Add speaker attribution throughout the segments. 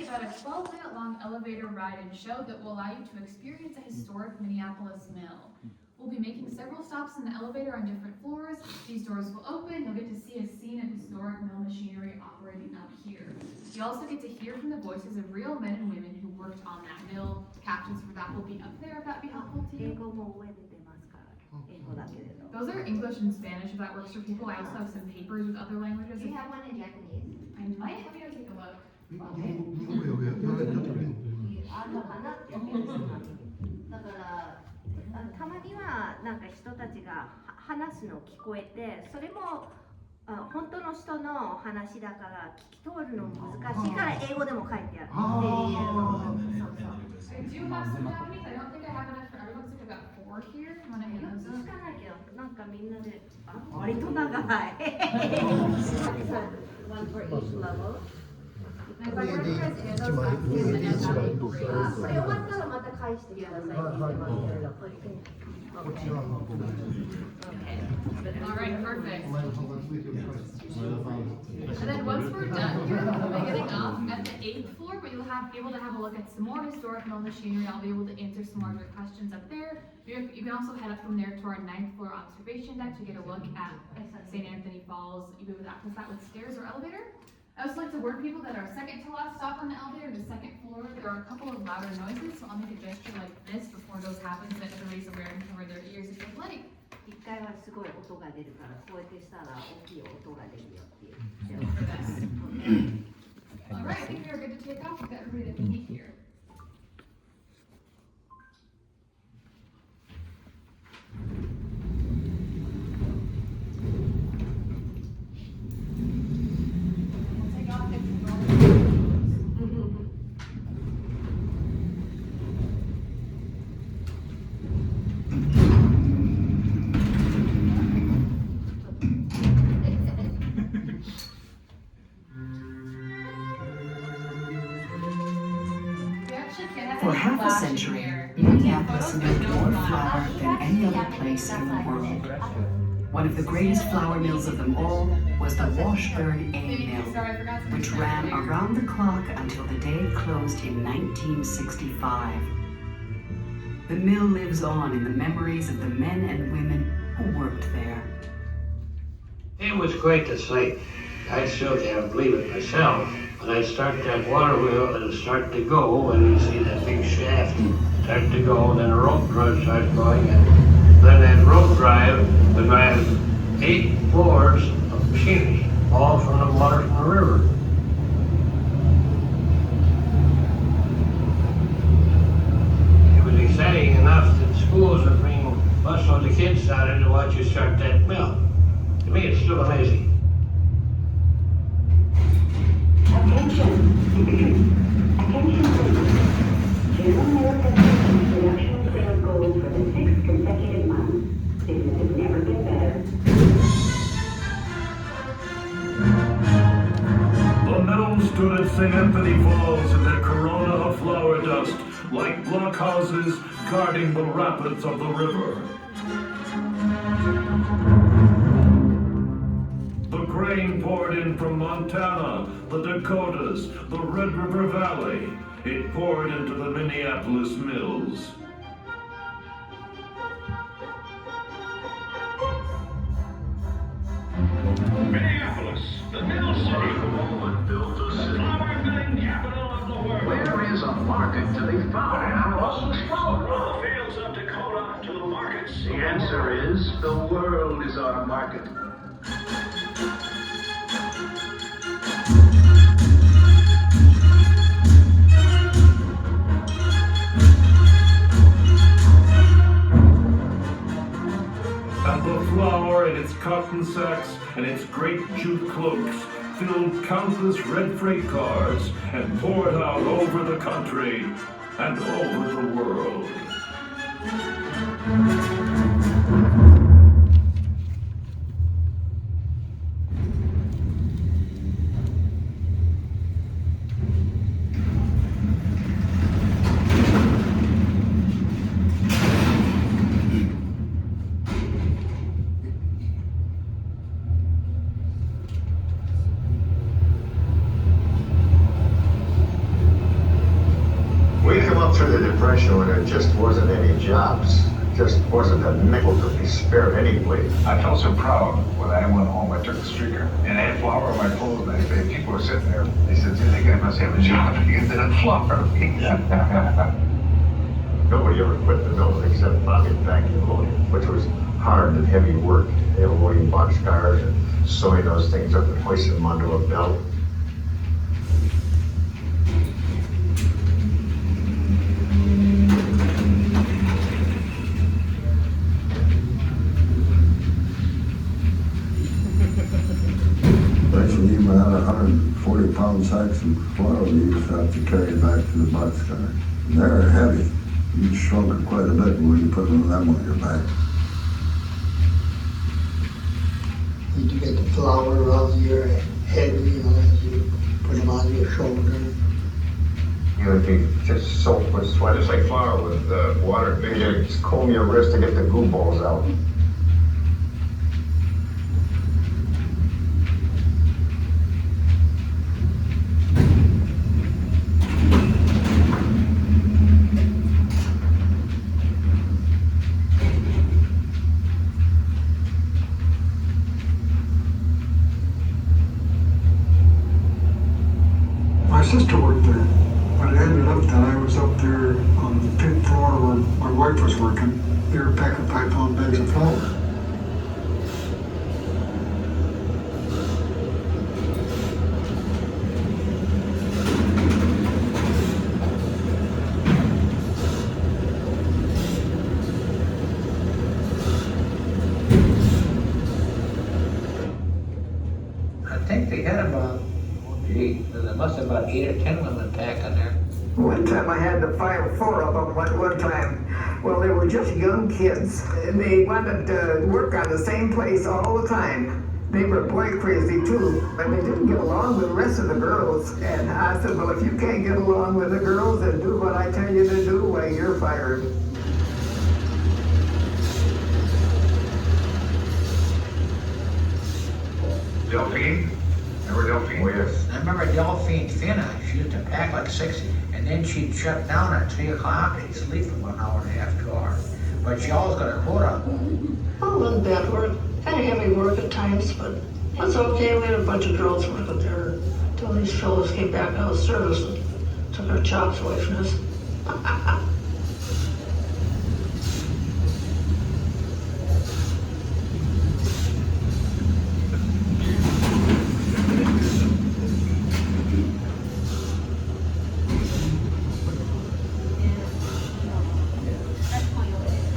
Speaker 1: about a 12-minute-long elevator ride and show that will allow you to experience a historic Minneapolis mill. We'll be making several stops in the elevator on different floors. These doors will open. You'll get to see a scene of historic mill machinery operating out here. You also get to hear from the voices of real men and women who worked on that mill. Captions for that will be up there if that'd be helpful to you. Those are English and Spanish if that works for people. I also have some papers with other languages.
Speaker 2: Do you have one in Japanese?
Speaker 1: I might have you take a look.
Speaker 2: Okay. たまにはなんか人たちが話すの聞こえて、それも本当の人の話だから聞き通るの難しいから英語でも書いてあるっていう。
Speaker 1: Do you have some Japanese? I don't think I have enough for everyone. Looks like I've got 4 here. You want to hand those?
Speaker 2: しかないけど、なんかみんなで割と長い。One for each level. これ終わったらまた返してください。
Speaker 1: Alright, perfect. And then once we're done here, we'll be getting off at the 8th floor, but you'll be able to have a look at some more historic mill machinery. I'll be able to answer some more of your questions up there. You can also head up from there to our 9th floor observation deck to get a look at St. Anthony Falls. You can access that with stairs or elevator. I also like to warn people that our second to last stop on the elevator, the 2nd floor, there are a couple of louder noises, so I'll make a gesture like this before those happen so that everybody's aware and cover their ears if they'd like.
Speaker 2: 1階はすごい音が出るから、こうやってしたら大きい音が出るよっていう。
Speaker 1: Alright, I think we are good to take off with everybody that can meet here.
Speaker 3: For half a century, Minneapolis made more flour than any other place in the world. One of the greatest flour mills of them all was the Washburn A Mill, which ran around the clock until the day it closed in 1965. The mill lives on in the memories of the men and women who worked there.
Speaker 4: It was quite the sight. I still can't believe it myself. When I start that water wheel and start to go, and you see that big shaft start to go, then a rope drive starts going, and then that rope drive would drive 8 floors of machinery, all from the water from the river. It was exciting enough that schools would bring busloads of kids down here to watch you start that mill. To me, it's still amazing.
Speaker 5: Attention, please. General Mills has reached production sales goals for the 6th consecutive month. Business has never been better.
Speaker 6: The mill stood at St. Anthony Falls in their corona of flour dust, like blockhouses guarding the rapids of the river. The grain poured in from Montana, the Dakotas, the Red River Valley. It poured into the Minneapolis mills.
Speaker 7: Minneapolis, the mill city. Woman built a city. Flour milling capital of the world.
Speaker 8: Where is a market to be found?
Speaker 7: From the fields of Dakota to the markets.
Speaker 8: The answer is the world is our market.
Speaker 6: And the flour in its cotton sacks and its great jute cloaks filled countless red freight cars and poured out over the country and over the world.
Speaker 9: down through the Depression when there just wasn't any jobs. Just wasn't a nickel to be spared any place.
Speaker 8: I felt so proud when I went home. I took the streaker and I had flour on my clothes. And people were sitting there. They said, "Dude, that guy must have a job to get that flour."
Speaker 9: Nobody ever quit the mill except Bobby vacuum loading, which was hard and heavy work. They were loading boxcars and sewing those things up and hoisting them onto a belt.
Speaker 10: Actually, even had 140-pound sacks of flour we used to have to carry back to the boxcar. They're heavy. You shrunk it quite a bit when you put one of them on your back.
Speaker 11: Did you get the flour around your head, you know, as you put them on your shoulder?
Speaker 9: You would be just soaked with sweat.
Speaker 8: Just like flour with water.
Speaker 9: You just comb your wrist to get the goo balls out.
Speaker 11: My sister worked there, but it ended up that I was up there on the 5th floor where my wife was working. They were packing 5-pound bags of flour.
Speaker 4: I think they had about, there must have about 8 or 10 women packing there.
Speaker 12: One time I had to fire 4 of them one time. Well, they were just young kids, and they wanted to work on the same place all the time. They were boy crazy too, and they didn't get along with the rest of the girls. And I said, well, if you can't get along with the girls and do what I tell you to do, well, you're fired.
Speaker 8: Delphine? Remember Delphine?
Speaker 9: Oh, yes.
Speaker 4: I remember Delphine Finna, she used to pack like 60, and then she'd shut down at 3 o'clock and sleep for 1 hour and a half, 2 hours. But she always got a quota.
Speaker 13: Oh, it wasn't bad work. Kind of heavy work at times, but it's okay. We had a bunch of girls working there until these fellows came back out of service and took our jobs away from us.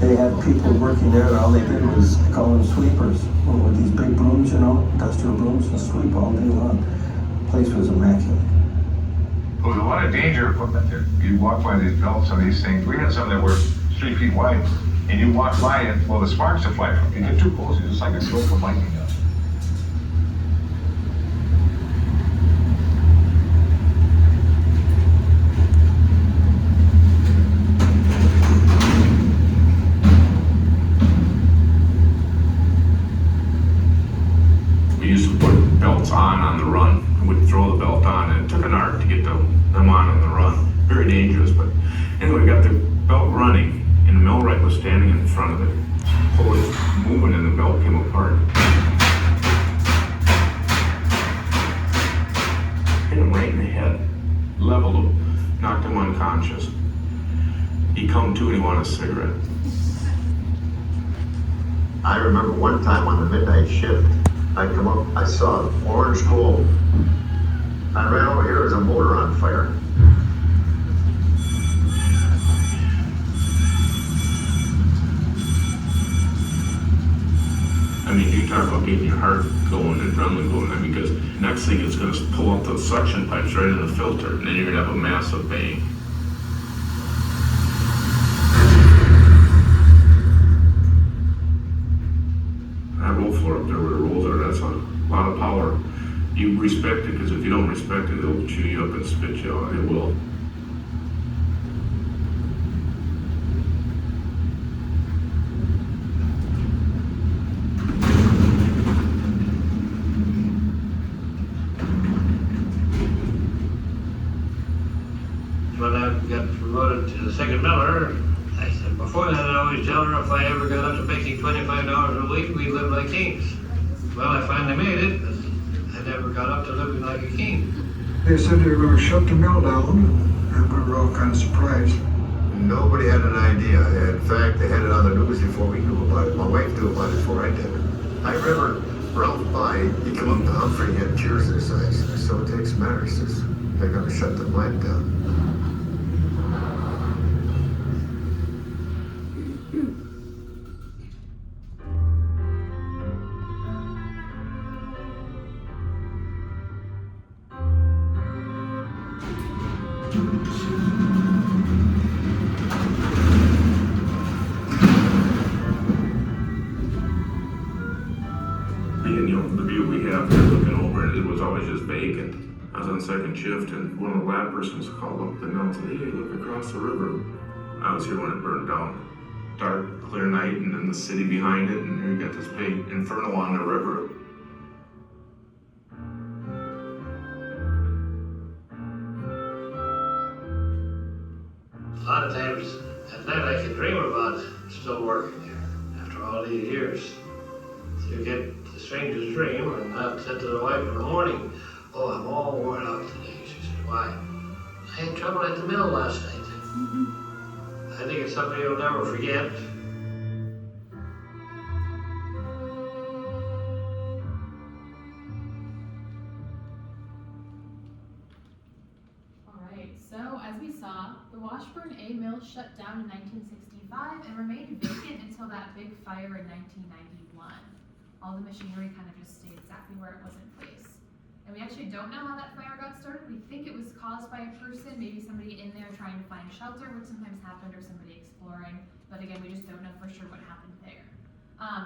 Speaker 10: They had people working there, and all they did was call them sweepers, with these big brooms, you know, industrial brooms, and sweep all day long. The place was immaculate.
Speaker 8: There was a lot of danger equipment there. You walk by these belts and these things. We had some that were 3 feet wide, and you walk by it, well, the sparks would fly from. You get too close, it's just like a stroke of lightning.
Speaker 6: We used to put belts on the run. We'd throw the belt on, and it took an art to get them on the run. Very dangerous, but anyway, we got the belt running, and the millwright was standing in front of it. Pull it moving, and the belt came apart. Hit him right in the head, leveled him, knocked him unconscious. He come to and he wanted a cigarette.
Speaker 9: I remember one time on the midnight shift, I come up, I saw an orange glow. I ran over here, there's a motor on fire.
Speaker 6: I mean, you talk about getting your heart going, adrenaline going, because next thing it's going to pull up those suction pipes right in the filter, and then you're going to have a massive bang. That roll floor up there where the rolls are, that's a lot of power. You respect it, because if you don't respect it, it'll chew you up and spit you out. It will.
Speaker 4: when I got promoted to the second miller, I said, before that I always tell her if I ever got up to making $25 a week, we'd live like kings. Well, I finally made it, but I never got up to living like a king.
Speaker 11: They said they were going to shut the mill down, and we were all kind of surprised.
Speaker 9: Nobody had an idea. In fact, they had it on the news before we knew about it. My wife knew about it before I did. I remember Ralph by, he came up to Humphrey and he had tears in his eyes. So it takes matters. They're going to shut the plant down.
Speaker 6: The view we have here looking over it was always just vacant. I was on second shift and one of the lab persons called up the mill and said, hey, look across the river. I was here when it burned down. Dark, clear night, and then the city behind it, and here you got this big inferno on the river.
Speaker 4: A lot of times at night I can dream about still working here after all these years. So you get the strangest dream, and I said to the wife in the morning, oh, I'm all worn out today. She said, why? I had trouble at the mill last night. I think it's something you'll never forget.
Speaker 1: Alright, so as we saw, the Washburn A mill shut down in 1965 and remained vacant until that big fire in 1991. All the machinery kind of just stayed exactly where it was in place. And we actually don't know how that fire got started. We think it was caused by a person, maybe somebody in there trying to find shelter, which sometimes happened, or somebody exploring. But again, we just don't know for sure what happened there.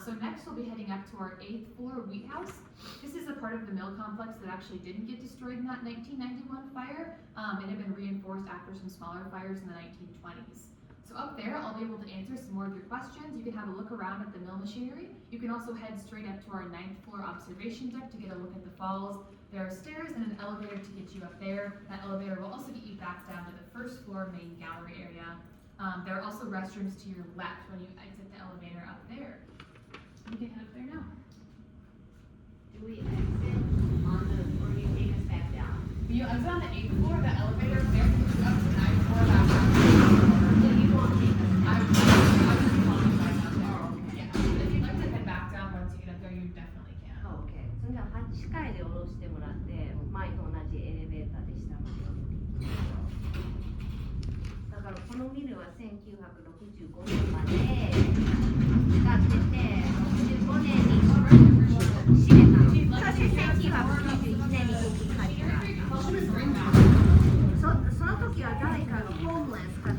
Speaker 1: So next we'll be heading up to our 8th floor wheat house. This is a part of the mill complex that actually didn't get destroyed in that 1991 fire. It had been reinforced after some smaller fires in the 1920s. So up there, I'll be able to answer some more of your questions. You can have a look around at the mill machinery. You can also head straight up to our 9th floor observation deck to get a look at the falls. There are stairs and an elevator to get you up there. That elevator will also get you back down to the 1st floor main gallery area. There are also restrooms to your left when you exit the elevator up there. You can head up there now.
Speaker 2: Do we exit on the, or do you take us back down?
Speaker 1: You exit on the 8th floor, the elevator up there takes you up to the 9th floor, back down.
Speaker 2: So you won't take us
Speaker 1: I
Speaker 2: back?
Speaker 1: would just call you back down there. Yeah. If you'd like to head back down once you get up there, you definitely can.
Speaker 2: Oh, okay. それじゃあ8階で降ろしてもらって、前と同じエレベーターで下まで降りていきましょう。だからこのビルは1965年まで使ってて、65年に閉めたの。そして1991年に復帰開始があった。その時は誰かがホームレスか